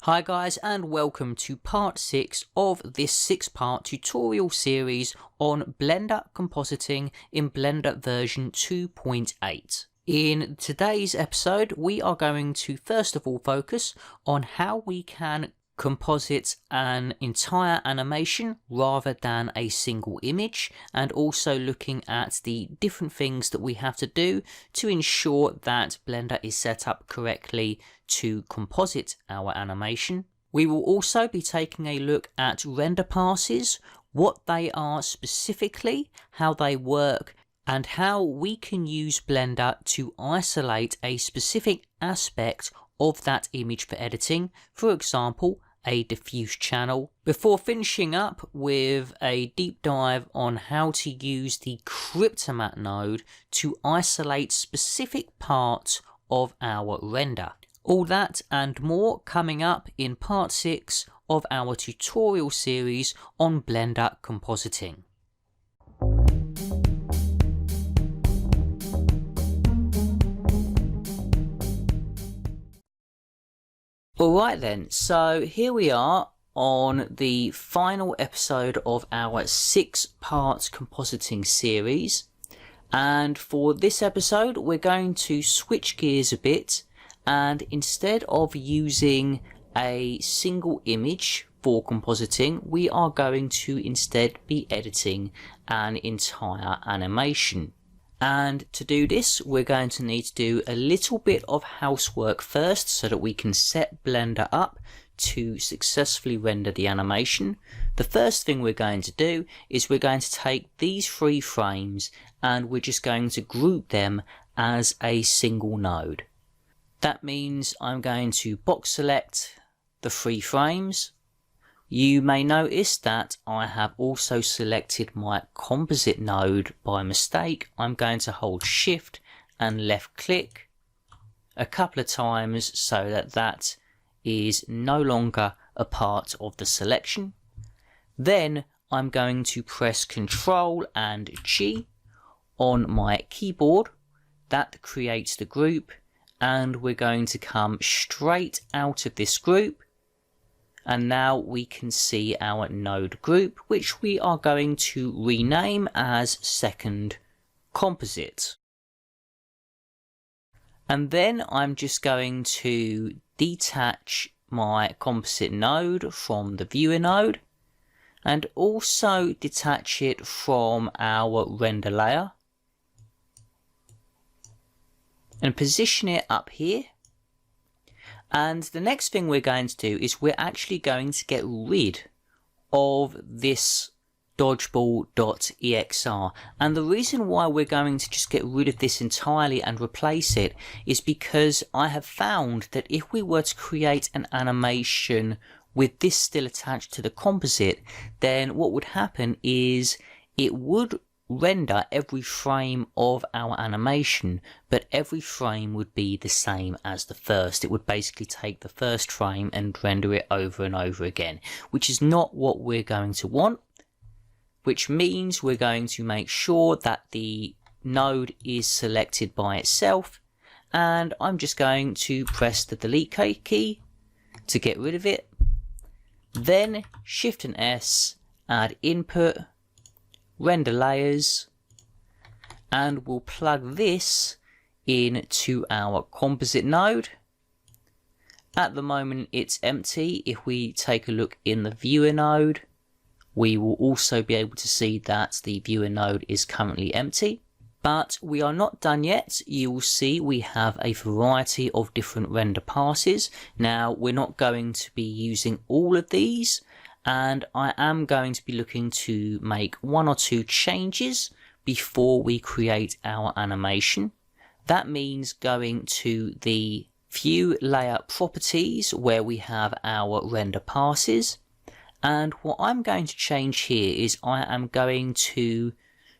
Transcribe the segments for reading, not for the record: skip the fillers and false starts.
Hi guys, and welcome to part 6 of this 6-part tutorial series on Blender compositing in Blender version 2.8. In today's episode we are going to first of all focus on how we can composite an entire animation rather than a single image, and also looking at the different things that we have to do to ensure that Blender is set up correctly to composite our animation. We will also be taking a look at render passes, what they are specifically, how they work, and how we can use Blender to isolate a specific aspect of that image for editing, for example a diffuse channel, before finishing up with a deep dive on how to use the Cryptomatte node to isolate specific parts of our render. All that and more coming up in part 6 of our tutorial series on Blender compositing. Alright then, so here we are on the final episode of our 6-part compositing series, and for this episode we're going to switch gears a bit, and instead of using a single image for compositing, we are going to instead be editing an entire animation. And to do this, we're going to need to do a little bit of housework first so that we can set Blender up to successfully render the animation. The first thing we're going to do is we're going to take these 3 frames and we're just going to group them as a single node. That means I'm going to box select the 3 frames. You may notice that I have also selected my composite node by mistake. I'm going to hold shift and left click a couple of times so that that is no longer a part of the selection. Then I'm going to press Ctrl and G on my keyboard. That creates the group, and we're going to come straight out of this group. And now we can see our node group, which we are going to rename as second composite. And then I'm just going to detach my composite node from the viewer node, and also detach it from our render layer, and position it up here. And the next thing we're going to do is we're actually going to get rid of this dodgeball.exr. And the reason why we're going to just get rid of this entirely and replace it is because I have found that if we were to create an animation with this still attached to the composite, then what would happen is it would render every frame of our animation, but every frame would be the same as the first. It would basically take the first frame and render it over and over again, which is not what we're going to want, which means we're going to make sure that the node is selected by itself, and I'm just going to press the delete key to get rid of it, then shift and S, add input, render layers, and we'll plug this into our composite node. At the moment it's empty. If we take a look in the viewer node, we will also be able to see that the viewer node is currently empty. But we are not done yet. You will see we have a variety of different render passes. Now we're not going to be using all of these, and I am going to be looking to make 1 or 2 changes before we create our animation. That means going to the view layer properties where we have our render passes, and what I'm going to change here is I am going to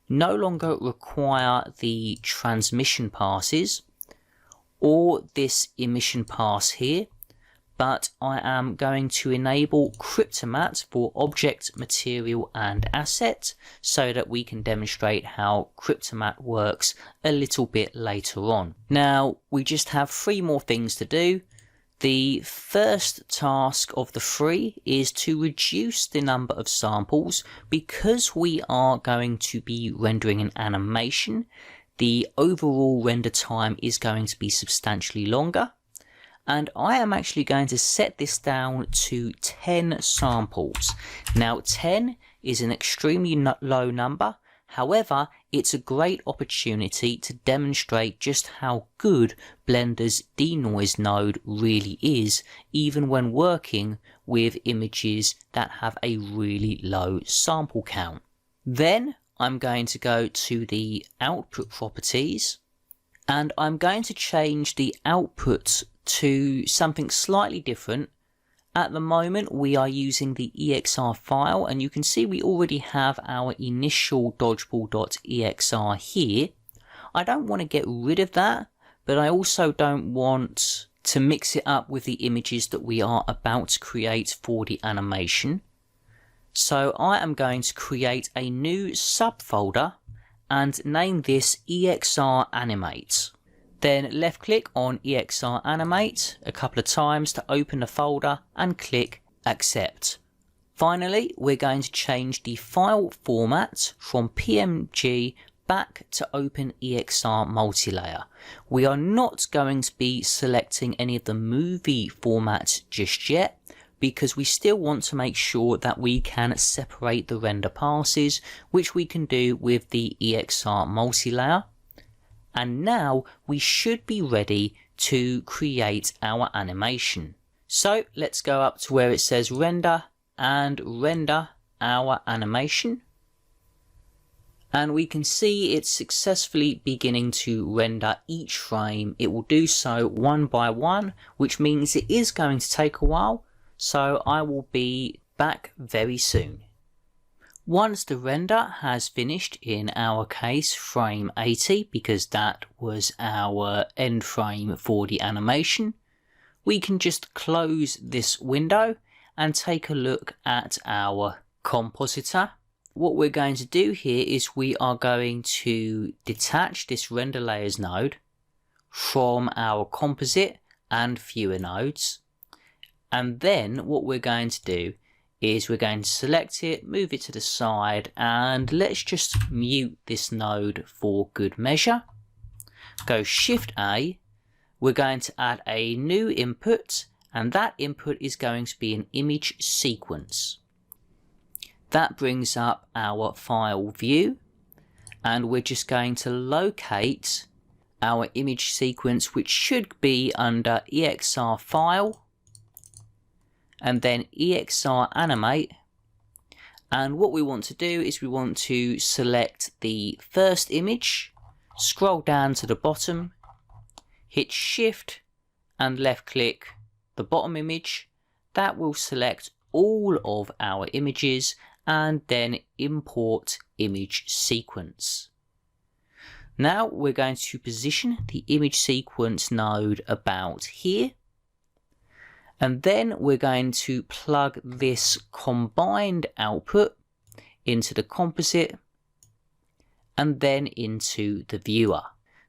no longer require the transmission passes or this emission pass here, but I am going to enable Cryptomatte for object, material and asset so that we can demonstrate how Cryptomatte works a little bit later on. Now we just have 3 more things to do The first task of the 3 is to reduce the number of samples. Because we are going to be rendering an animation, the overall render time is going to be substantially longer. And I am actually going to set this down to 10 samples. Now 10 is an extremely low number. However, it's a great opportunity to demonstrate just how good Blender's denoise node really is, even when working with images that have a really low sample count. Then I'm going to go to the output properties, and I'm going to change the output to something slightly different. At the moment we are using the EXR file, and you can see we already have our initial dodgeball.exr here. I don't want to get rid of that, but I also don't want to mix it up with the images that we are about to create for the animation. So I am going to create a new subfolder and name this EXR Animate. Then left click on EXR Animate a couple of times to open the folder and click Accept. Finally, we're going to change the file format from PNG back to OpenEXR Multilayer. We are not going to be selecting any of the movie formats just yet, because we still want to make sure that we can separate the render passes, which we can do with the EXR Multilayer. And now we should be ready to create our animation. So let's go up to where it says render and render our animation. And we can see it's successfully beginning to render each frame. It will do so one by one, which means it is going to take a while. So I will be back very soon. Once the render has finished, in our case frame 80, because that was our end frame for the animation, we can just close this window and take a look at our compositor. What we're going to do here is we are going to detach this render layers node from our composite and viewer nodes. And then what we're going to do is we're going to select it, move it to the side, and let's just mute this node for good measure. Go Shift A, we're going to add a new input, and that input is going to be an image sequence. That brings up our file view, and we're just going to locate our image sequence, which should be under EXR file, and then EXR Animate. And what we want to do is we want to select the first image, scroll down to the bottom, hit Shift and left click the bottom image. That will select all of our images and then import image sequence. Now we're going to position the image sequence node about here. And then we're going to plug this combined output into the composite and then into the viewer.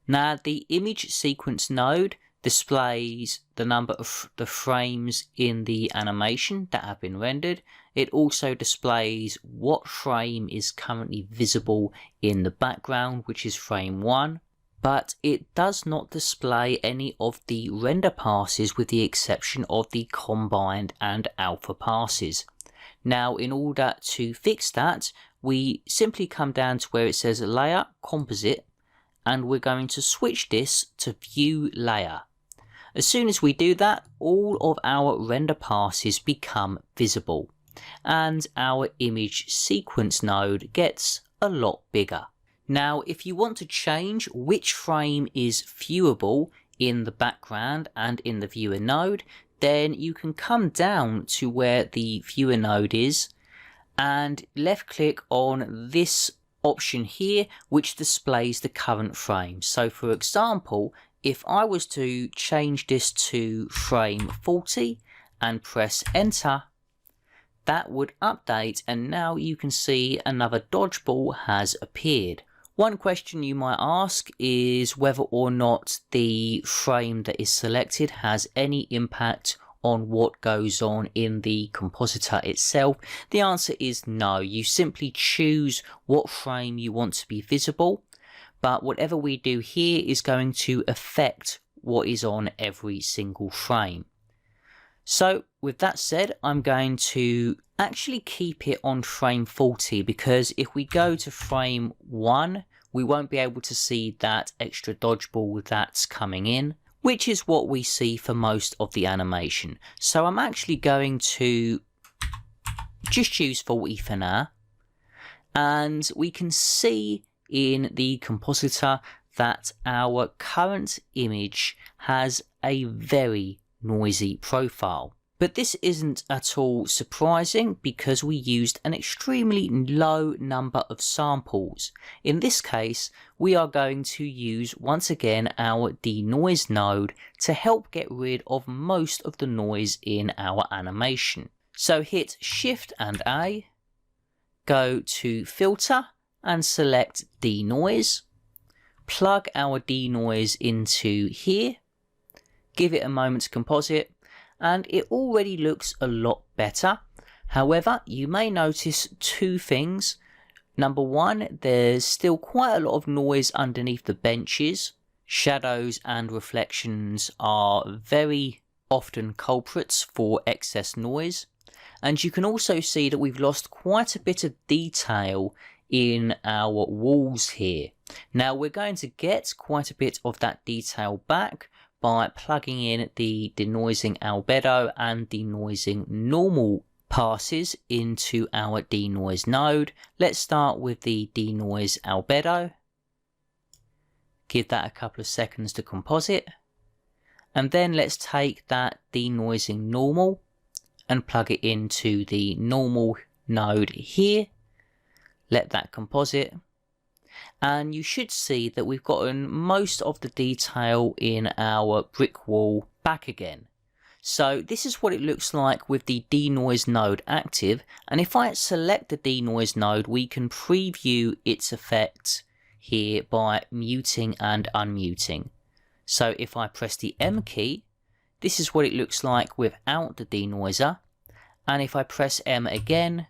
Now the image sequence node displays the number of the frames in the animation that have been rendered. It also displays what frame is currently visible in the background, which is frame 1. But it does not display any of the render passes with the exception of the combined and alpha passes. Now in order to fix that, we simply come down to where it says layer composite, and we're going to switch this to view layer. As soon as we do that, all of our render passes become visible and our image sequence node gets a lot bigger. Now, if you want to change which frame is viewable in the background and in the viewer node, then you can come down to where the viewer node is and left click on this option here, which displays the current frame. So for example, if I was to change this to frame 40 and press enter, that would update, and now you can see another dodgeball has appeared. One question you might ask is whether or not the frame that is selected has any impact on what goes on in the compositor itself. The answer is no. You simply choose what frame you want to be visible, but whatever we do here is going to affect what is on every single frame. So with that said, I'm going to actually keep it on frame 40, because if we go to frame 1, we won't be able to see that extra dodgeball that's coming in, which is what we see for most of the animation. So I'm actually going to just use 40 for now, and we can see in the compositor that our current image has a very noisy profile. But this isn't at all surprising, because we used an extremely low number of samples. In this case, we are going to use once again our denoise node to help get rid of most of the noise in our animation. So hit Shift and A, go to Filter and select Denoise, plug our denoise into here, give it a moment to composite, and it already looks a lot better. However, you may notice two things. Number one, there's still quite a lot of noise underneath the benches. Shadows and reflections are very often culprits for excess noise. And you can also see that we've lost quite a bit of detail in our walls here. Now we're going to get quite a bit of that detail back by plugging in the denoising albedo and denoising normal passes into our denoise node. Let's start with the denoise albedo. Give that a couple of seconds to composite. And then let's take that denoising normal and plug it into the normal node here. Let that composite. And you should see that we've gotten most of the detail in our brick wall back again. So this is what it looks like with the denoise node active, and if I select the denoise node, we can preview its effect here by muting and unmuting. So if I press the M key, this is what it looks like without the denoiser, and if I press M again,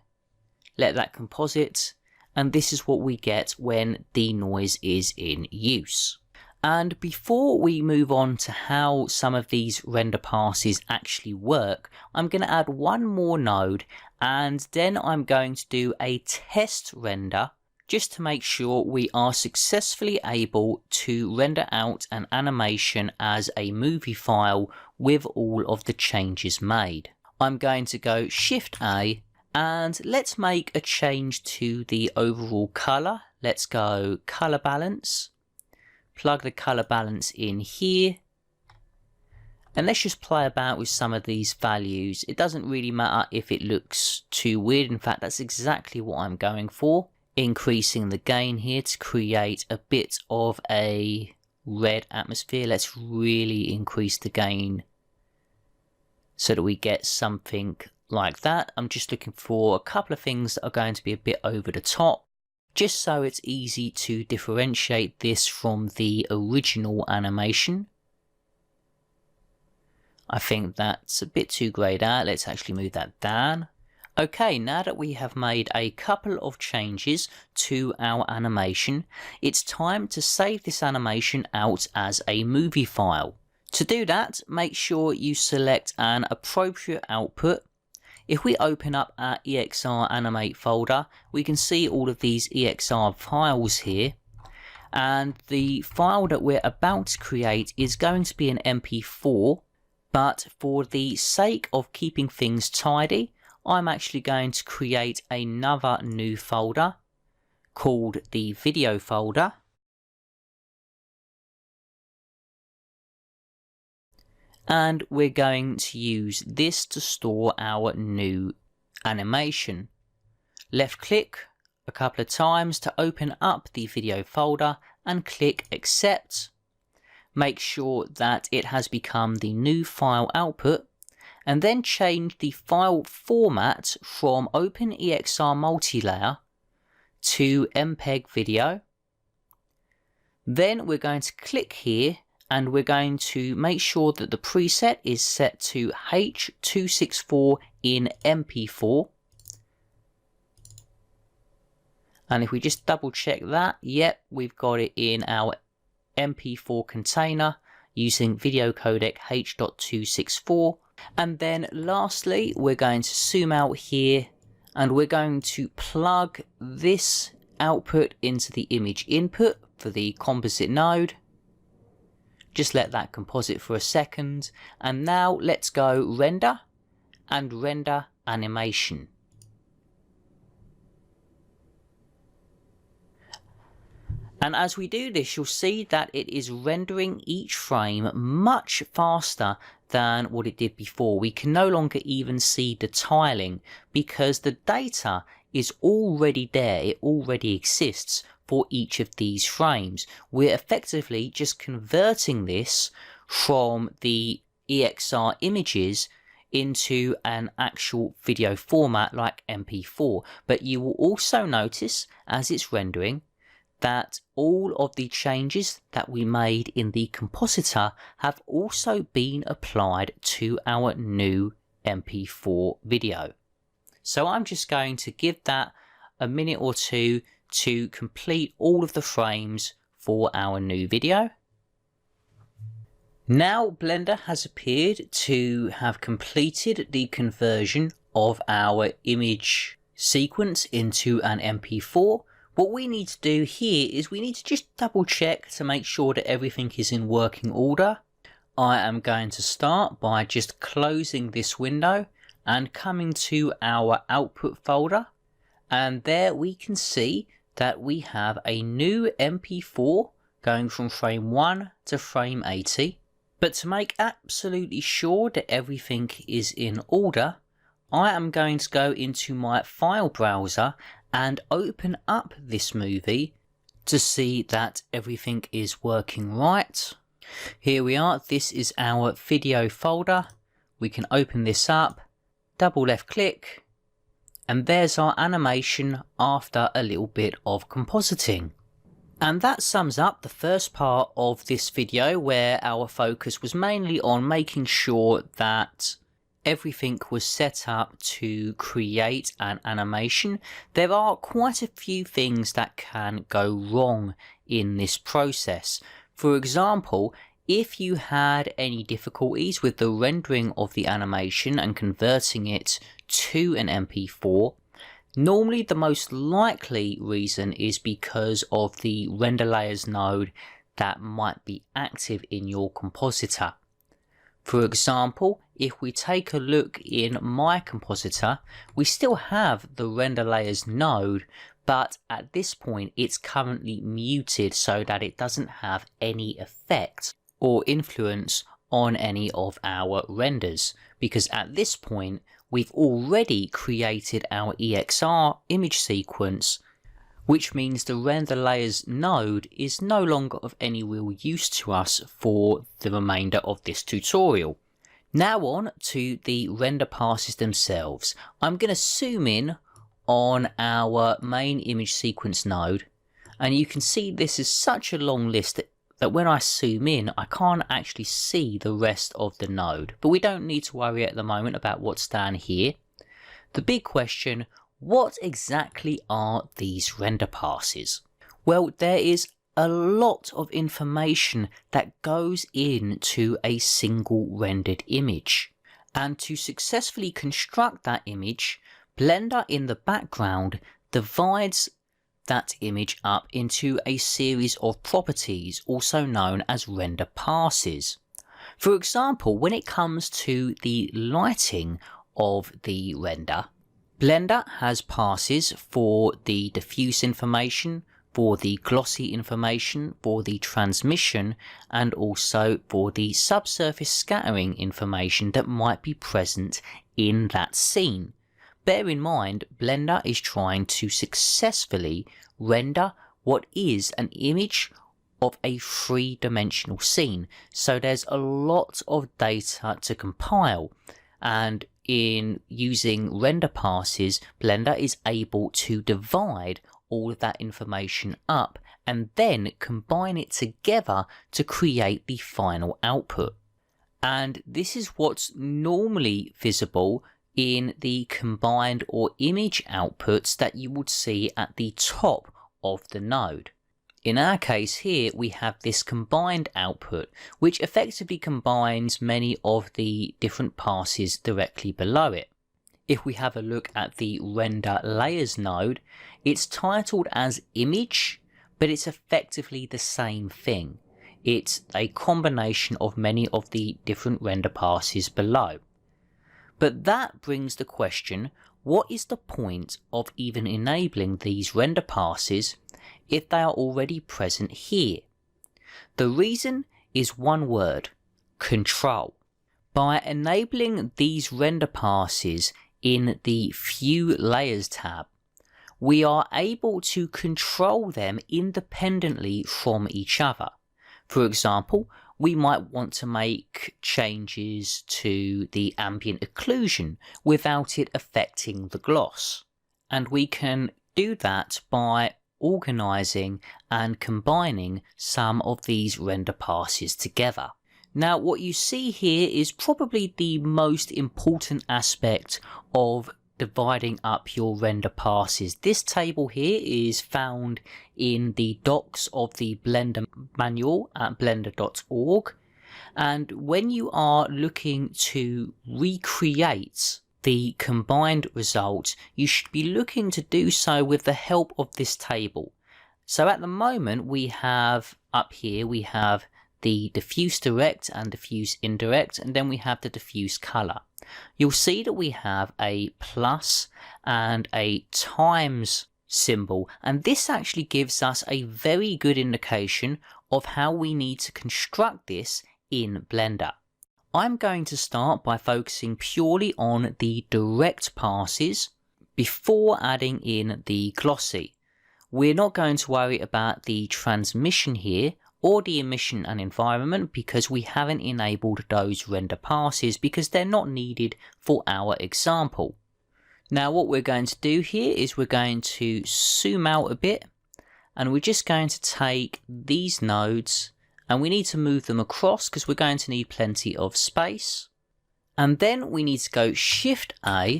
let that composite, and this is what we get when denoise is in use. And before we move on to how some of these render passes actually work, I'm going to add one more node, and then I'm going to do a test render just to make sure we are successfully able to render out an animation as a movie file with all of the changes made. I'm going to go Shift A, and let's make a change to the overall color. Let's go color balance, plug the color balance in here, and let's just play about with some of these values. It doesn't really matter if it looks too weird. In fact, that's exactly what I'm going for. Increasing the gain here to create a bit of a red atmosphere. Let's really increase the gain so that we get something like that. I'm just looking for a couple of things that are going to be a bit over the top, just so it's easy to differentiate this from the original animation. I think that's a bit too grayed out. Let's actually move that down. Okay, now that we have made a couple of changes to our animation, it's time to save this animation out as a movie file. To do that, make sure you select an appropriate output. If we open up our EXR animate folder, we can see all of these EXR files here, and the file that we're about to create is going to be an MP4, but for the sake of keeping things tidy, I'm actually going to create another new folder called the video folder. And we're going to use this to store our new animation. Left click a couple of times to open up the video folder and click accept. Make sure that it has become the new file output, and then change the file format from OpenEXR multilayer to MPEG video. Then we're going to click here and we're going to make sure that the preset is set to H264 in MP4. And if we just double check that, yep, we've got it in our MP4 container using video codec H.264. And then lastly, we're going to zoom out here and we're going to plug this output into the image input for the composite node. Just let that composite for a second. And now let's go render and render animation. And as we do this, you'll see that it is rendering each frame much faster than what it did before. We can no longer even see the tiling because the data is already there. It already exists for each of these frames. We're effectively just converting this from the EXR images into an actual video format like MP4. But you will also notice as it's rendering that all of the changes that we made in the compositor have also been applied to our new MP4 video. So I'm just going to give that a minute or two to complete all of the frames for our new video. Now Blender has appeared to have completed the conversion of our image sequence into an MP4. What we need to do here is we need to just double check to make sure that everything is in working order. I am going to start by just closing this window and coming to our output folder. And there we can see that we have a new MP4 going from frame 1 to frame 80. But to make absolutely sure that everything is in order, I am going to go into my file browser and open up this movie to see that everything is working right. Here we are, this is our video folder. We can open this up, double left click, and there's our animation after a little bit of compositing. And that sums up the first part of this video, where our focus was mainly on making sure that everything was set up to create an animation. There are quite a few things that can go wrong in this process. For example, if you had any difficulties with the rendering of the animation and converting it to an MP4, normally the most likely reason is because of the render layers node that might be active in your compositor. For example, if we take a look in my compositor, we still have the render layers node, but at this point it's currently muted so that it doesn't have any effect or influence on any of our renders, because at this point we've already created our EXR image sequence, which means the render layers node is no longer of any real use to us for the remainder of this tutorial. Now on to the render passes themselves. I'm going to zoom in on our main image sequence node, and you can see this is such a long list that when I zoom in I can't actually see the rest of the node, but we don't need to worry at the moment about what's down here. The big question: what exactly are these render passes? Well, there is a lot of information that goes into a single rendered image. And to successfully construct that image, Blender in the background divides that image up into a series of properties, also known as render passes. For example, when it comes to the lighting of the render, Blender has passes for the diffuse information, for the glossy information, for the transmission, and also for the subsurface scattering information that might be present in that scene. Bear in mind, Blender is trying to successfully render what is an image of a three-dimensional scene, so there's a lot of data to compile, and in using render passes, Blender is able to divide all of that information up and then combine it together to create the final output. And this is what's normally visible in the combined or image outputs that you would see at the top of the node. In our case here, we have this combined output, which effectively combines many of the different passes directly below it. If we have a look at the render layers node, it's titled as image, but it's effectively the same thing. It's a combination of many of the different render passes below. But that brings the question, what is the point of even enabling these render passes if they are already present here? The reason is one word: control. By enabling these render passes in the View Layers tab, we are able to control them independently from each other. For example, we might want to make changes to the ambient occlusion without it affecting the gloss. And we can do that by organizing and combining some of these render passes together. Now, what you see here is probably the most important aspect of dividing up your render passes. This table here is found in the docs of the Blender manual at blender.org, and when you are looking to recreate the combined result, you should be looking to do so with the help of this table. So at the moment we have up here, we have the diffuse direct and diffuse indirect, and then we have the diffuse color. You'll see that we have a plus and a times symbol, and this actually gives us a very good indication of how we need to construct this in Blender. I'm going to start by focusing purely on the direct passes before adding in the glossy. We're not going to worry about the transmission here or the emission and environment because we haven't enabled those render passes because they're not needed for our example. Now what we're going to do here is we're going to zoom out a bit, and we're just going to take these nodes and we need to move them across because we're going to need plenty of space. And then we need to go Shift A,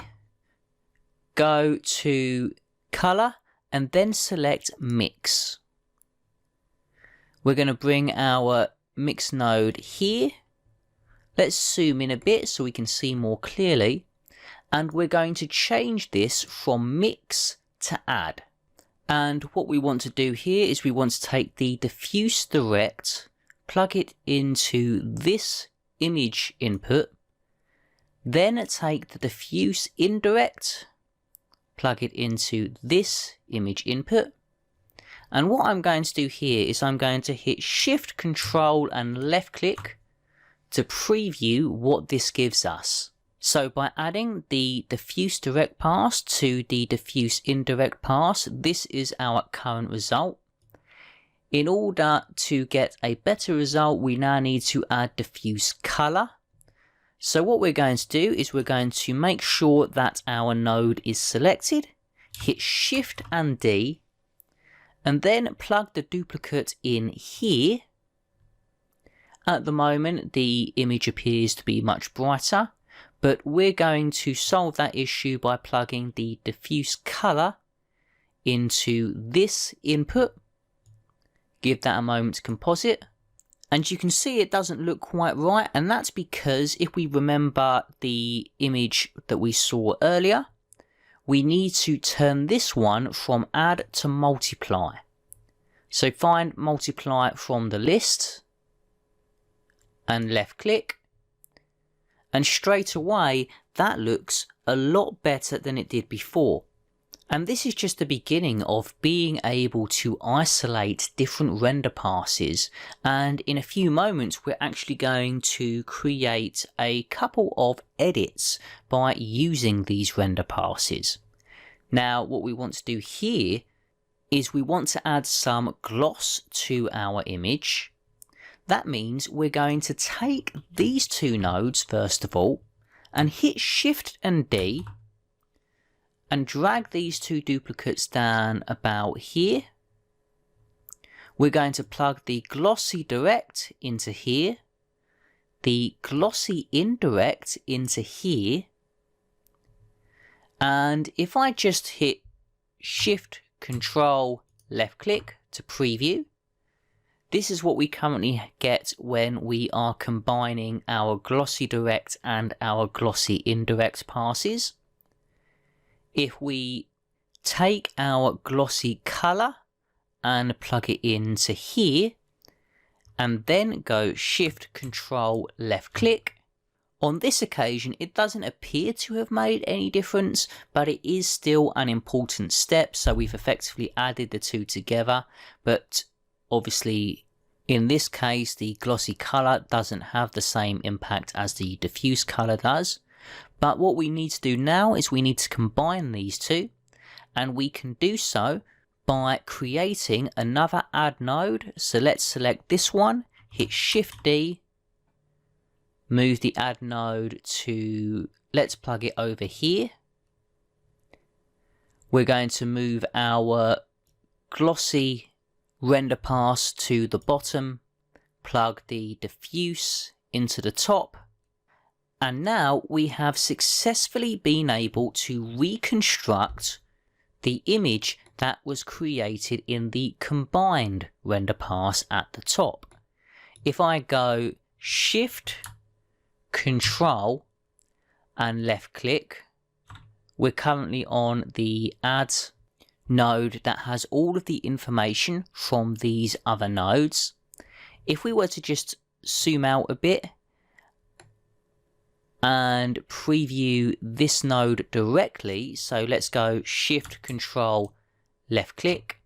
go to color, and then select mix. We're going to bring our mix node here. Let's zoom in a bit so we can see more clearly. And we're going to change this from mix to add. And what we want to do here is we want to take the diffuse direct, plug it into this image input, then take the diffuse indirect, plug it into this image input. And what I'm going to do here is I'm going to hit Shift, Control and left click to preview what this gives us. So by adding the diffuse direct pass to the diffuse indirect pass, this is our current result. In order to get a better result, we now need to add diffuse color. So what we're going to do is we're going to make sure that our node is selected, hit Shift and D, and then plug the duplicate in here. At the moment the image appears to be much brighter, but we're going to solve that issue by plugging the diffuse color into this input. Give that a moment to composite, and you can see it doesn't look quite right, and that's because if we remember the image that we saw earlier, we need to turn this one from add to multiply. So find multiply from the list and left click, and straight away that looks a lot better than it did before. And this is just the beginning of being able to isolate different render passes, and in a few moments we're actually going to create a couple of edits by using these render passes. Now what we want to do here is we want to add some gloss to our image. That means we're going to take these two nodes first of all and hit Shift and D and drag these two duplicates down about here. We're going to plug the glossy direct into here, the glossy indirect into here, and if I just hit Shift, Control, left click to preview, this is what we currently get when we are combining our glossy direct and our glossy indirect passes. If we take our glossy color and plug it into here, and then go Shift, Control, left click. On this occasion, it doesn't appear to have made any difference, but it is still an important step, so we've effectively added the two together. But obviously, in this case, the glossy color doesn't have the same impact as the diffuse color does. But what we need to do now is we need to combine these two, and we can do so by creating another add node. So let's select this one, hit Shift D, move the add node to, let's plug it over here. We're going to move our glossy render pass to the bottom, plug the diffuse into the top, and now we have successfully been able to reconstruct the image that was created in the combined render pass at the top. If I go Shift, Control and left click, we're currently on the add node that has all of the information from these other nodes. If we were to just zoom out a bit and preview this node directly, so let's go Shift, Control, left click,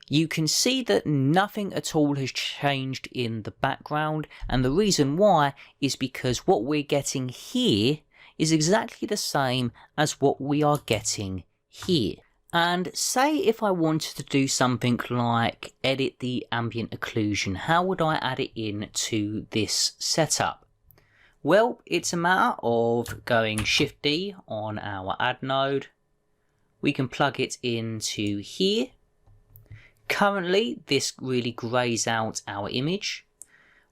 you can see that nothing at all has changed in the background, and the reason why is because what we're getting here is exactly the same as what we are getting here. And say if I wanted to do something like edit the ambient occlusion, how would I add it in to this setup? Well, it's a matter of going Shift D on our add node. We can plug it into here. Currently, this really grays out our image.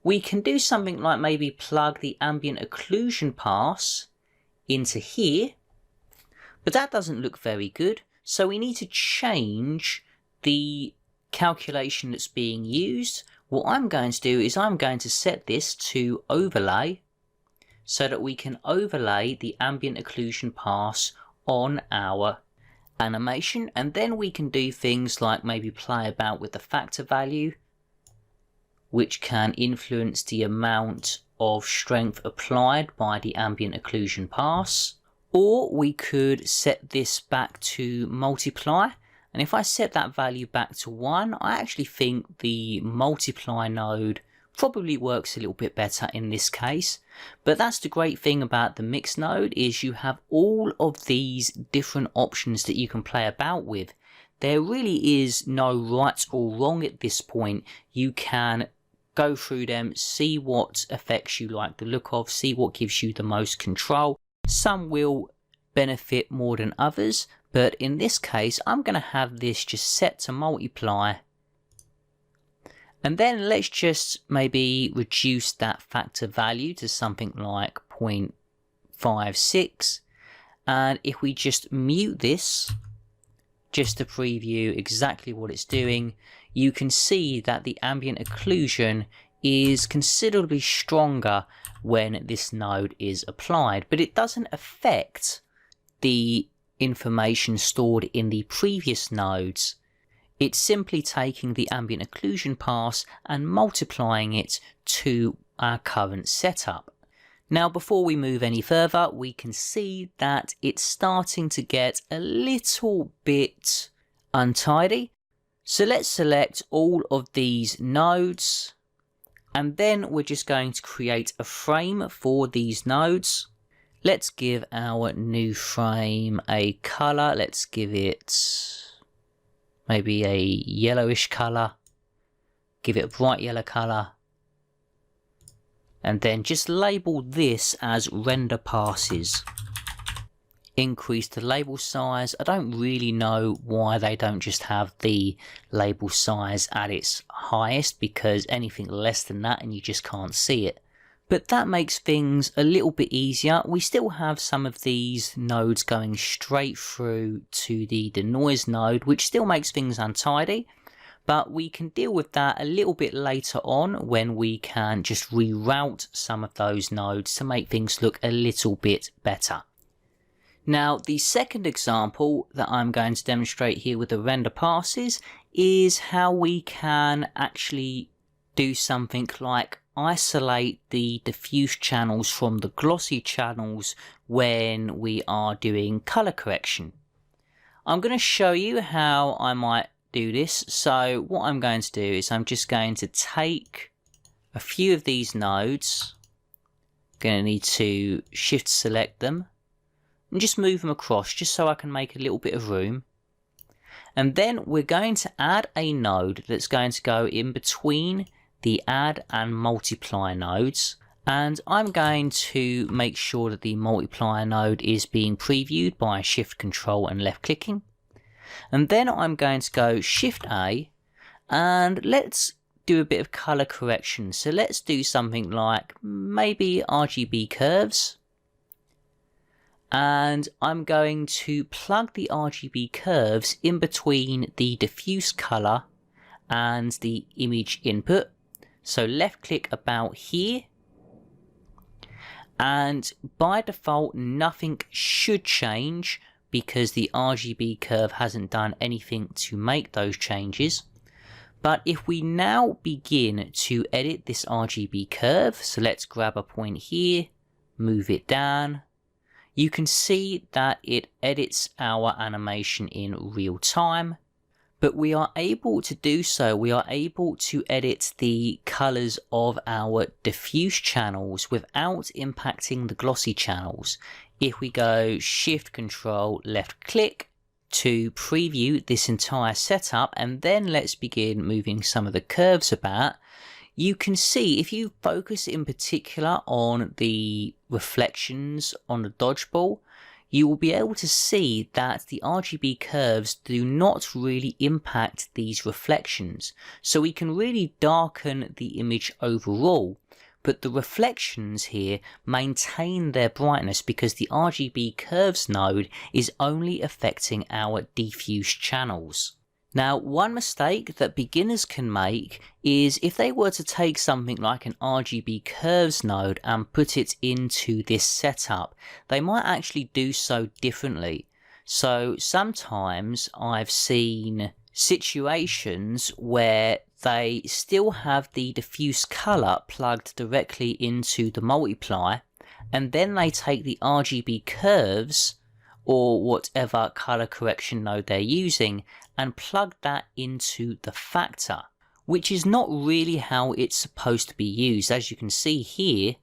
We can do something like maybe plug the ambient occlusion pass into here, but that doesn't look very good. So we need to change the calculation that's being used. What I'm going to do is I'm going to set this to overlay so that we can overlay the ambient occlusion pass on our animation, and then we can do things like maybe play about with the factor value, which can influence the amount of strength applied by the ambient occlusion pass. Or we could set this back to multiply, and if I set that value back to 1, I actually think the multiply node probably works a little bit better in this case. But that's the great thing about the mix node, is you have all of these different options that you can play about with. There really is no right or wrong at this point. You can go through them, see what effects you like the look of, see what gives you the most control. Some will benefit more than others, but in this case I'm going to have this just set to multiply. And then let's just maybe reduce that factor value to something like 0.56. And if we just mute this, just to preview exactly what it's doing, you can see that the ambient occlusion is considerably stronger when this node is applied, but it doesn't affect the information stored in the previous nodes. It's simply taking the ambient occlusion pass and multiplying it to our current setup. Now, before we move any further, we can see that it's starting to get a little bit untidy. So let's select all of these nodes, and then we're just going to create a frame for these nodes. Let's give our new frame a color. Let's give it maybe a yellowish color. Give it a bright yellow color. And then just label this as render passes. increase the label size. I don't really know why they don't just have the label size at its highest, because anything less than that and you just can't see it. But that makes things a little bit easier. We still have some of these nodes going straight through to the denoise node, which still makes things untidy. But we can deal with that a little bit later on when we can just reroute some of those nodes to make things look a little bit better. Now, the second example that I'm going to demonstrate here with the render passes is how we can actually do something like isolate the diffuse channels from the glossy channels when we are doing color correction. I'm going to show you how I might do this. So what I'm going to do is I'm just going to take a few of these nodes, going to need to shift select them and just move them across just so I can make a little bit of room. And then we're going to add a node that's going to go in between the add and multiply nodes, and I'm going to make sure that the multiplier node is being previewed by shift control and left clicking. And then I'm going to go shift A and let's do a bit of color correction. So let's do something like maybe RGB curves, and I'm going to plug the RGB curves in between the diffuse color and the image input. So left click about here, and by default nothing should change because the RGB curve hasn't done anything to make those changes. But if we now begin to edit this RGB curve, so let's grab a point here, move it down, you can see that it edits our animation in real time. But we are able to do so, we are able to edit the colors of our diffuse channels without impacting the glossy channels. If we go shift control left click to preview this entire setup, and then let's begin moving some of the curves about, you can see if you focus in particular on the reflections on the dodgeball, you will be able to see that the RGB curves do not really impact these reflections. So we can really darken the image overall, but the reflections here maintain their brightness because the RGB curves node is only affecting our diffuse channels. Now, one mistake that beginners can make is if they were to take something like an RGB curves node and put it into this setup, they might actually do so differently. So sometimes I've seen situations where they still have the diffuse color plugged directly into the multiply, and then they take the RGB curves or whatever color correction node they're using and plug that into the factor, which is not really how it's supposed to be used. As you can see here,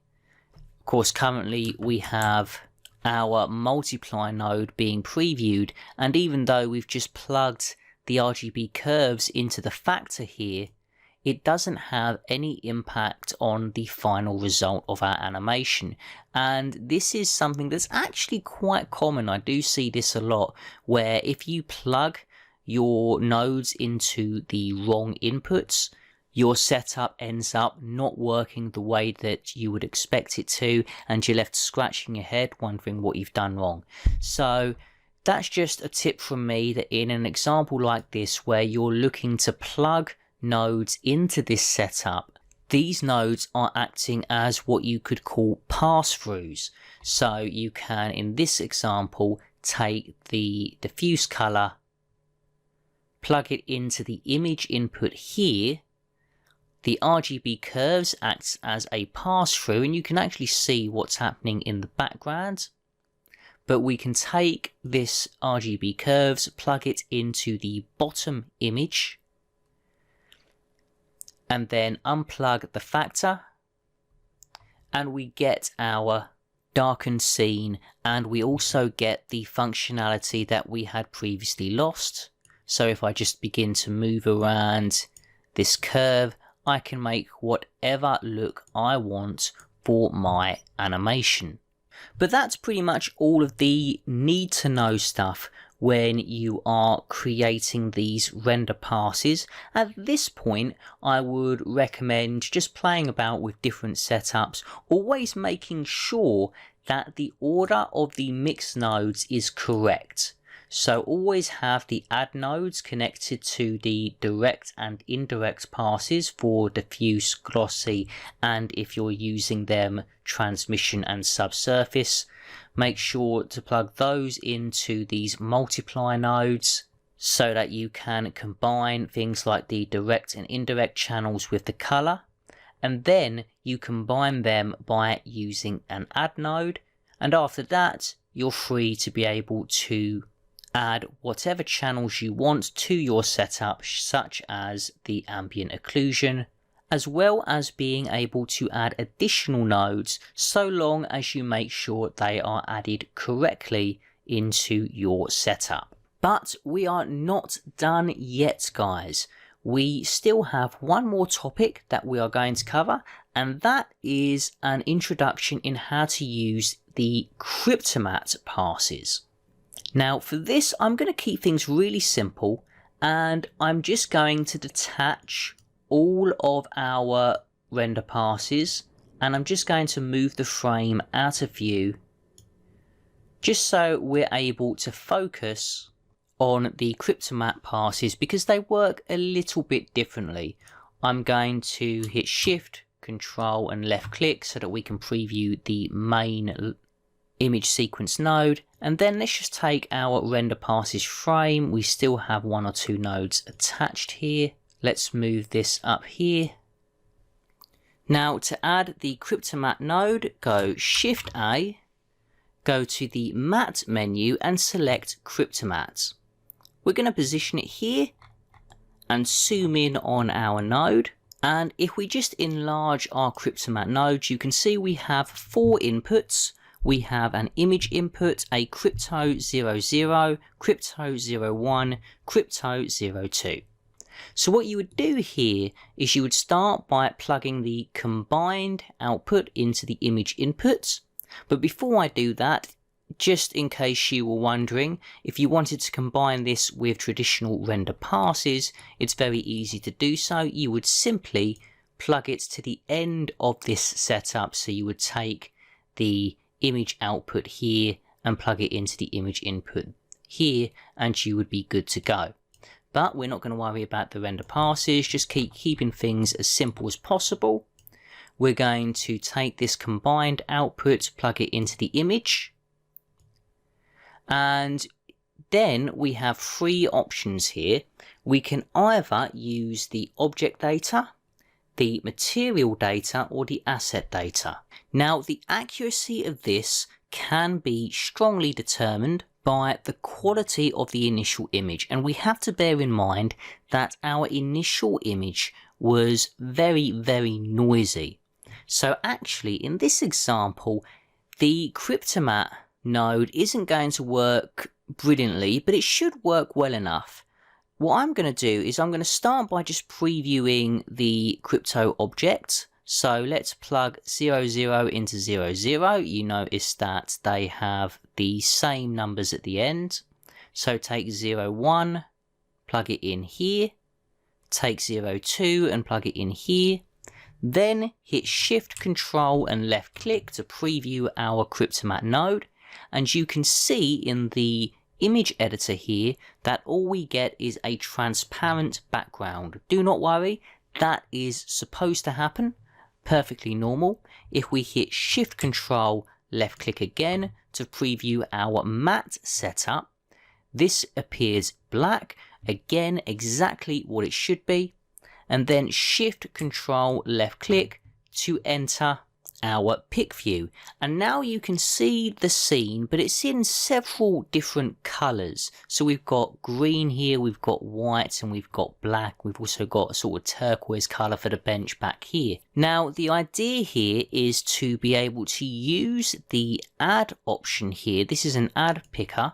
of course currently we have our multiply node being previewed, and even though we've just plugged the RGB curves into the factor here, it doesn't have any impact on the final result of our animation. And this is something that's actually quite common. I do see this a lot, where if you plug your nodes into the wrong inputs, your setup ends up not working the way that you would expect it to, and you're left scratching your head wondering what you've done wrong. So that's just a tip from me, that in an example like this where you're looking to plug nodes into this setup, these nodes are acting as what you could call pass-throughs. So you can, in this example, take the diffuse color, plug it into the image input here, the RGB curves acts as a pass-through, and you can actually see what's happening in the background. But we can take this RGB curves, plug it into the bottom image, and then unplug the factor, and we get our darkened scene, and we also get the functionality that we had previously lost. So if I just begin to move around this curve, I can make whatever look I want for my animation. But that's pretty much all of the need to know stuff when you are creating these render passes. At this point, I would recommend just playing about with different setups, always making sure that the order of the mix nodes is correct. So always have the add nodes connected to the direct and indirect passes for diffuse, glossy, and if you're using them, transmission and subsurface. Make sure to plug those into these multiply nodes so that you can combine things like the direct and indirect channels with the color, and then you combine them by using an add node, and after that you're free to be able to add whatever channels you want to your setup, such as the ambient occlusion, as well as being able to add additional nodes so long as you make sure they are added correctly into your setup. But we are not done yet, guys. We still have one more topic that we are going to cover, and that is an introduction in how to use the Cryptomatte passes. Now for this, I'm going to keep things really simple, and I'm just going to detach all of our render passes, and I'm just going to move the frame out of view just so we're able to focus on the Cryptomatte passes because they work a little bit differently. I'm going to hit Shift, Control and left click so that we can preview the main image sequence node, and then let's just take our render passes frame. We still have one or two nodes attached here. Let's move this up here. Now to add the Cryptomatte node, go Shift A, go to the Matte menu and select Cryptomatte. We're going to position it here and zoom in on our node. And if we just enlarge our Cryptomatte node, you can see we have 4 inputs. We have an image input, a Crypto 00, Crypto 01, Crypto 02. So what you would do here is you would start by plugging the combined output into the image input. But before I do that, just in case you were wondering, if you wanted to combine this with traditional render passes, it's very easy to do so. You would simply plug it to the end of this setup. So you would take the image output here and plug it into the image input here, and you would be good to go. But we're not going to worry about the render passes, just keep keeping things as simple as possible. We're going to take this combined output, plug it into the image, and then we have 3 options here. We can either use the object data, the material data, or the asset data. Now the accuracy of this can be strongly determined by the quality of the initial image, and we have to bear in mind that our initial image was very noisy. So actually in this example the Cryptomatte node isn't going to work brilliantly, but it should work well enough. What I'm going to do is I'm going to start by just previewing the crypto object. So let's plug 00 into 00. You notice that they have the same numbers at the end. So take 01, plug it in here. Take 02 and plug it in here. Then hit Shift, Control and left click to preview our Cryptomatte node. And you can see in the image editor here that all we get is a transparent background. Do not worry, that is supposed to happen. Perfectly normal. If we hit Shift, Control, left click again to preview our matte setup, this appears black. Again, exactly what it should be. And then Shift, Control, left click to enter our pick view, and now you can see the scene, but it's in several different colors. So we've got green here, we've got white, and we've got black. We've also got a sort of turquoise color for the bench back here. Now the idea here is to be able to use the add option here. This is an add picker,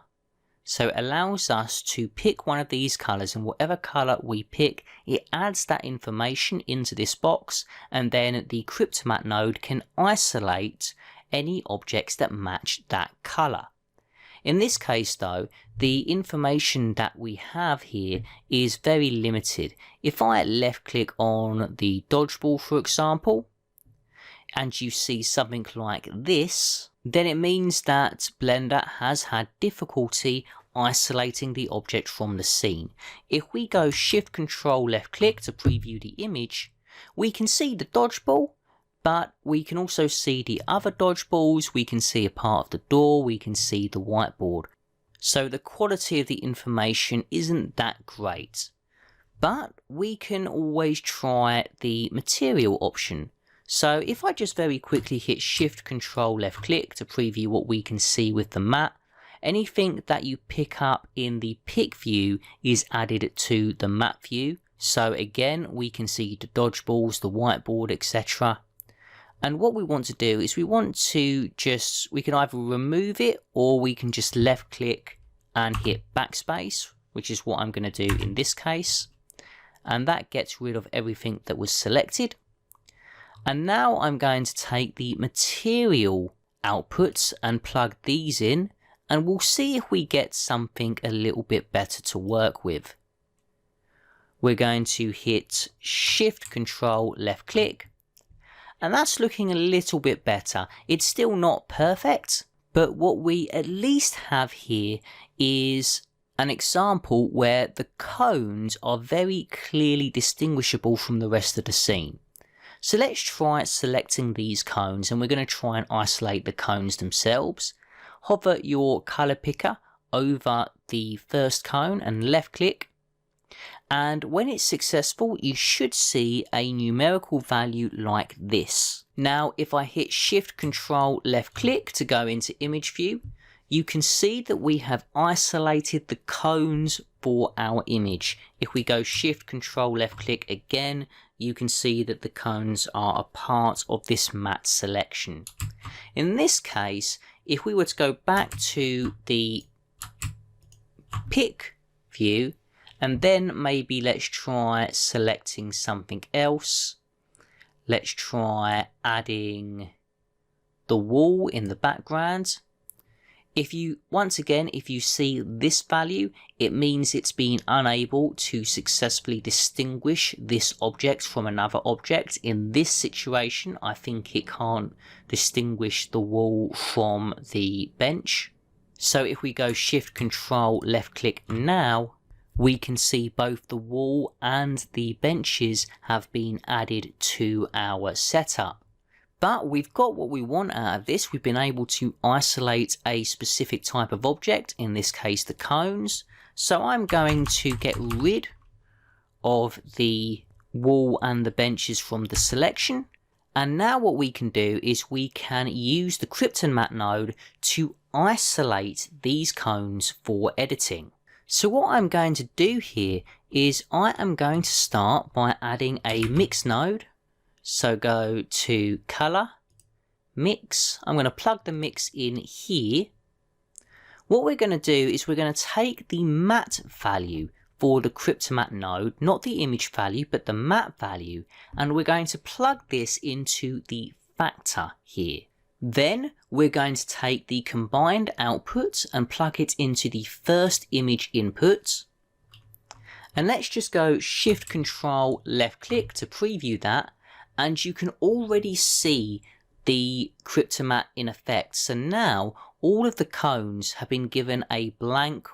so it allows us to pick one of these colors, and whatever color we pick, it adds that information into this box, and then the Cryptomatte node can isolate any objects that match that color. In this case though, the information that we have here is very limited. If I left click on the dodgeball for example, and you see something like this, then it means that Blender has had difficulty isolating the object from the scene. If we go Shift Control left click to preview the image, we can see the dodgeball, but we can also see the other dodgeballs, we can see a part of the door, we can see the whiteboard. So the quality of the information isn't that great. But we can always try the material option. So if I just very quickly hit Shift Control left click to preview what we can see with the matte, anything that you pick up in the pick view is added to the matte view. So again, we can see the dodgeballs, the whiteboard, etc. And what we want to do is we can either remove it or we can just left click and hit backspace, which is what I'm going to do in this case. And that gets rid of everything that was selected. And now I'm going to take the material outputs and plug these in, and we'll see if we get something a little bit better to work with. We're going to hit Shift Control left click, and that's looking a little bit better. It's still not perfect, but what we at least have here is an example where the cones are very clearly distinguishable from the rest of the scene. So let's try selecting these cones, and we're going to try and isolate the cones themselves. Hover your color picker over the first cone and left click. And when it's successful, you should see a numerical value like this. Now, if I hit Shift Control left click to go into image view, you can see that we have isolated the cones for our image. If we go Shift Control left click again, you can see that the cones are a part of this matte selection. In this case, if we were to go back to the pick view, and then maybe let's try selecting something else. Let's try adding the wall in the background. Once again, if you see this value, it means it's been unable to successfully distinguish this object from another object. In this situation, I think it can't distinguish the wall from the bench. So if we go Shift Control left click now, we can see both the wall and the benches have been added to our setup. But we've got what we want out of this. We've been able to isolate a specific type of object, in this case the cones. So I'm going to get rid of the wall and the benches from the selection. And now what we can do is we can use the Cryptomatte node to isolate these cones for editing. So what I'm going to do here is I am going to start by adding a mix node. So go to color, mix. I'm going to plug the mix in here. What we're going to do is we're going to take the matte value for the Cryptomatte node, not the image value, but the matte value, and we're going to plug this into the factor here. Then we're going to take the combined output and plug it into the first image input. And let's just go Shift Control left click to preview that. And you can already see the Cryptomatte in effect. So now all of the cones have been given a blank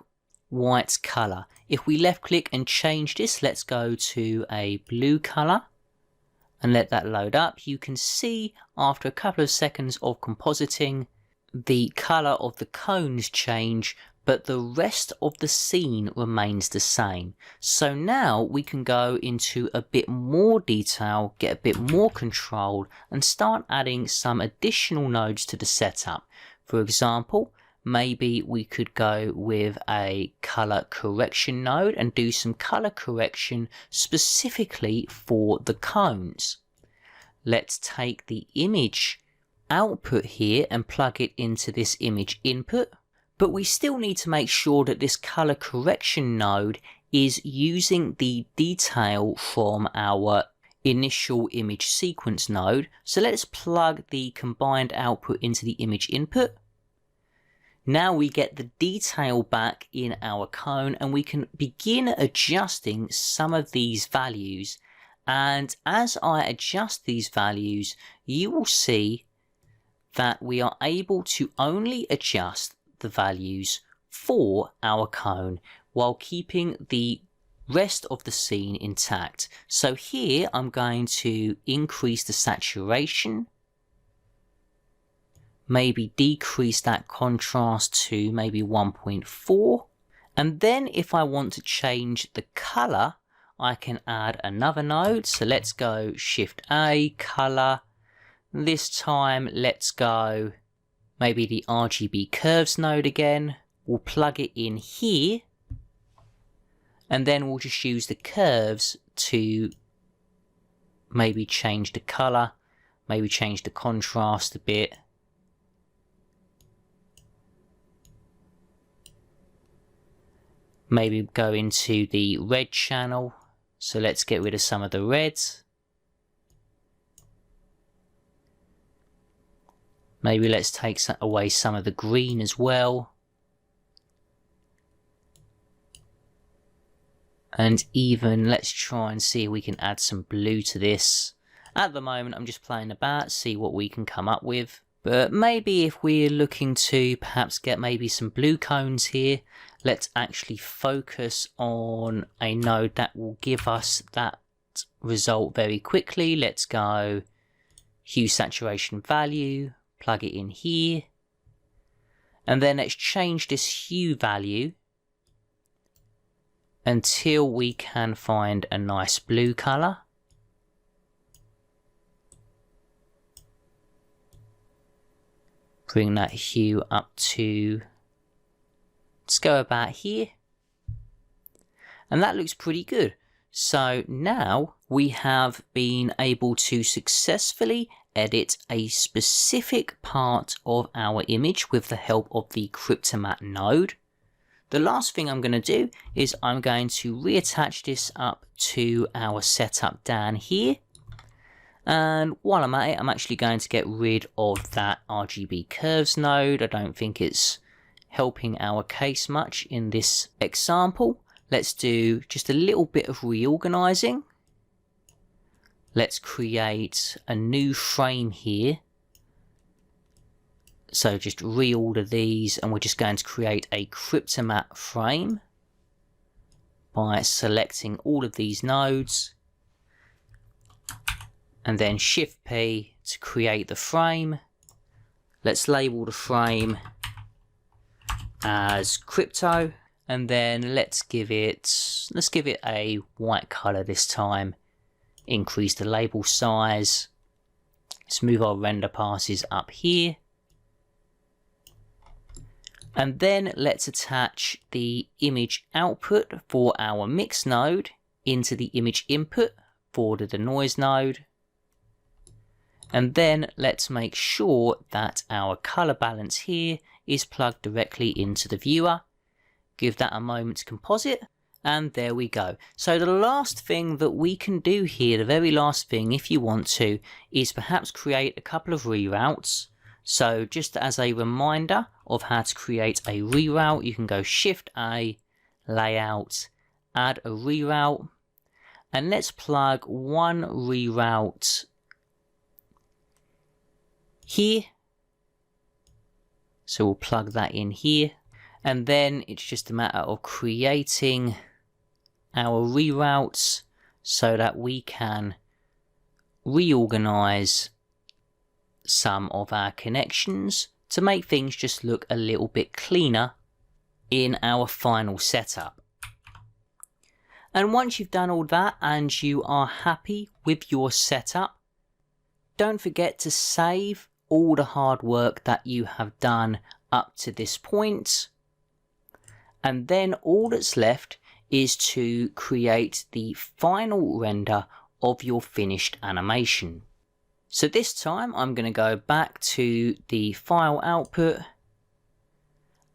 white color. If we left click and change this, let's go to a blue color and let that load up. You can see after a couple of seconds of compositing, the color of the cones change, but the rest of the scene remains the same. So now we can go into a bit more detail, get a bit more control, and start adding some additional nodes to the setup. For example, maybe we could go with a color correction node and do some color correction specifically for the cones. Let's take the image output here and plug it into this image input. But we still need to make sure that this color correction node is using the detail from our initial image sequence node. So let's plug the combined output into the image input. Now we get the detail back in our cone and we can begin adjusting some of these values. And as I adjust these values, you will see that we are able to only adjust the values for our cone while keeping the rest of the scene intact. So here I'm going to increase the saturation, maybe decrease that contrast to maybe 1.4, and then if I want to change the color, I can add another node. So let's go Shift A, color. This time let's go maybe the RGB curves node again. We'll plug it in here, and then we'll just use the curves to maybe change the color, maybe change the contrast a bit. Maybe go into the red channel. So let's get rid of some of the reds. Maybe let's take away some of the green as well. And even let's try and see if we can add some blue to this. At the moment I'm just playing about, see what we can come up with. But maybe if we're looking to perhaps get maybe some blue cones here, let's actually focus on a node that will give us that result very quickly. Let's go hue saturation value, plug it in here. And then let's change this hue value until we can find a nice blue color. Bring that hue up to, let's go about here. And that looks pretty good. So now we have been able to successfully edit a specific part of our image with the help of the Cryptomatte node. The last thing I'm going to do is I'm going to reattach this up to our setup down here. And while I'm at it, I'm actually going to get rid of that RGB curves node. I don't think it's helping our case much in this example. Let's do just a little bit of reorganizing. Let's create a new frame here. So just reorder these, and we're just going to create a Cryptomatte frame by selecting all of these nodes. And then Shift P to create the frame. Let's label the frame as crypto, and then let's give it a white color this time. Increase the label size. Let's move our render passes up here. And then let's attach the image output for our mix node into the image input for the denoise node. And then let's make sure that our color balance here is plugged directly into the viewer. Give that a moment to composite, and there we go. So the last thing that we can do here, the very last thing if you want to, is perhaps create a couple of reroutes. So just as a reminder of how to create a reroute, you can go Shift A, Layout, add a reroute, and let's plug one reroute here. So we'll plug that in here, and then it's just a matter of creating our reroutes so that we can reorganize some of our connections to make things just look a little bit cleaner in our final setup. And once you've done all that and you are happy with your setup, don't forget to save all the hard work that you have done up to this point. And then all that's left is to create the final render of your finished animation. So this time I'm going to go back to the file output,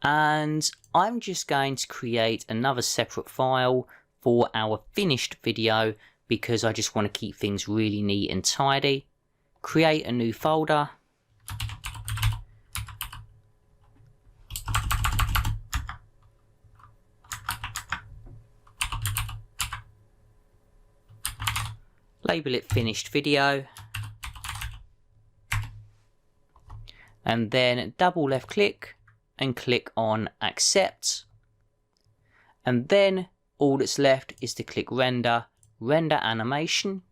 and I'm just going to create another separate file for our finished video because I just want to keep things really neat and tidy. Create a new folder. Label it finished video. And then double left click and click on accept. And then all that's left is to click render, render animation.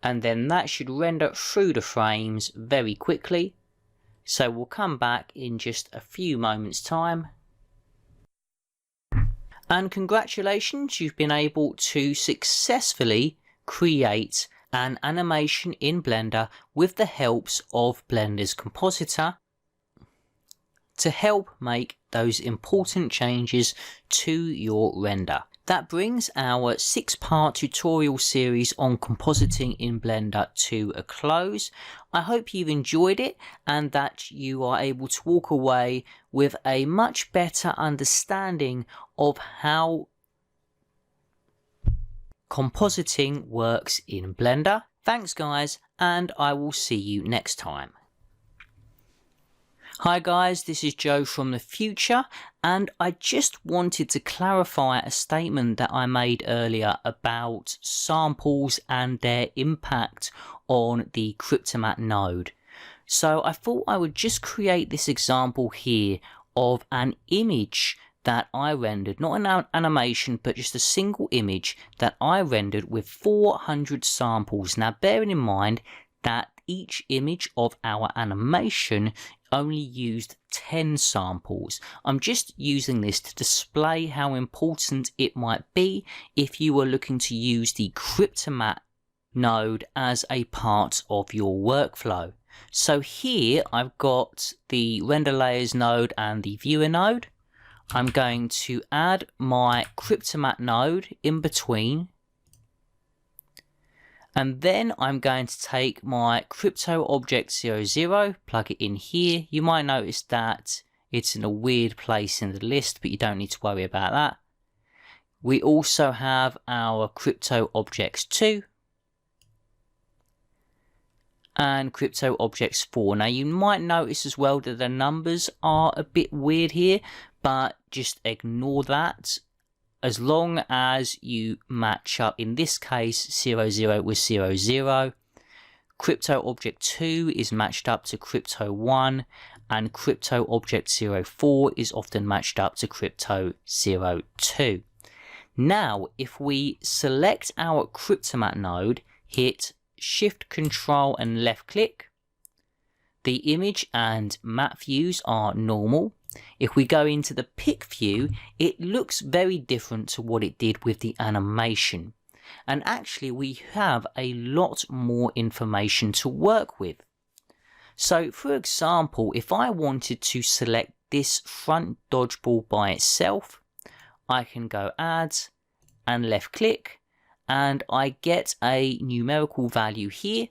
And then that should render through the frames very quickly. So we'll come back in just a few moments time. And congratulations, you've been able to successfully create an animation in Blender with the helps of Blender's Compositor to help make those important changes to your render. That brings our 6-part tutorial series on compositing in Blender to a close. I hope you've enjoyed it and that you are able to walk away with a much better understanding of how compositing works in Blender. Thanks guys, and I will see you next time. Hi guys, this is Joe from the future, and I just wanted to clarify a statement that I made earlier about samples and their impact on the Cryptomatte node. So I thought I would just create this example here of an image that I rendered, not an animation, but just a single image that I rendered with 400 samples. Now bearing in mind that each image of our animation only used 10 samples. I'm just using this to display how important it might be if you were looking to use the Cryptomatte node as a part of your workflow. So here I've got the render layers node and the viewer node. I'm going to add my Cryptomatte node in between. And then I'm going to take my Crypto Object 00, plug it in here. You might notice that it's in a weird place in the list, but you don't need to worry about that. We also have our Crypto Objects 2 and Crypto Objects 4. Now you might notice as well that the numbers are a bit weird here, but just ignore that. As long as you match up, in this case 00 with 00, Crypto Object 2 is matched up to Crypto 1, and Crypto Object 04 is often matched up to Crypto 02. Now if we select our Cryptomatte node, hit Shift, Control and left click, the image and matte views are normal. If we go into the pick view, it looks very different to what it did with the animation. And actually we have a lot more information to work with. So for example, if I wanted to select this front dodgeball by itself, I can go Add and left click, and I get a numerical value here.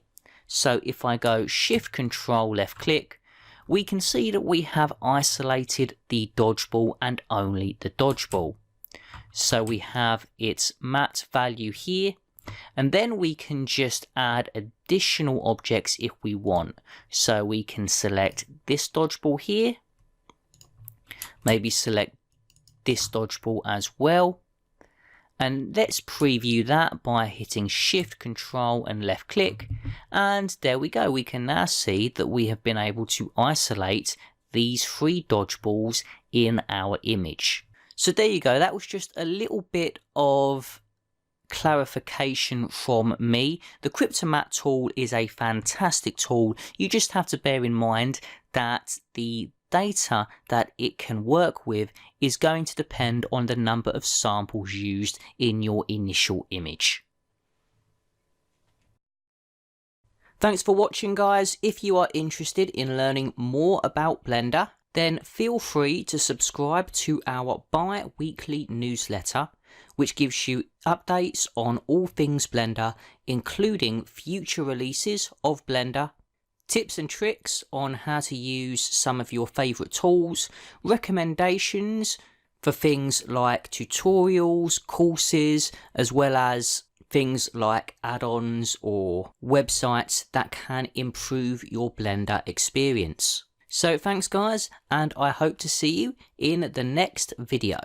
So if I go Shift, Control, left click, we can see that we have isolated the dodgeball and only the dodgeball. So we have its matte value here, and then we can just add additional objects if we want. So we can select this dodgeball here, maybe select this dodgeball as well. And let's preview that by hitting Shift, Control and left click. And there we go. We can now see that we have been able to isolate these 3 dodgeballs in our image. So there you go. That was just a little bit of clarification from me. The Cryptomatte tool is a fantastic tool. You just have to bear in mind that the data that it can work with is going to depend on the number of samples used in your initial image. Thanks for watching guys. If you are interested in learning more about Blender, then feel free to subscribe to our bi-weekly newsletter, which gives you updates on all things Blender, including future releases of Blender, tips and tricks on how to use some of your favourite tools, recommendations for things like tutorials, courses, as well as things like add-ons or websites that can improve your Blender experience. So thanks guys, and I hope to see you in the next video.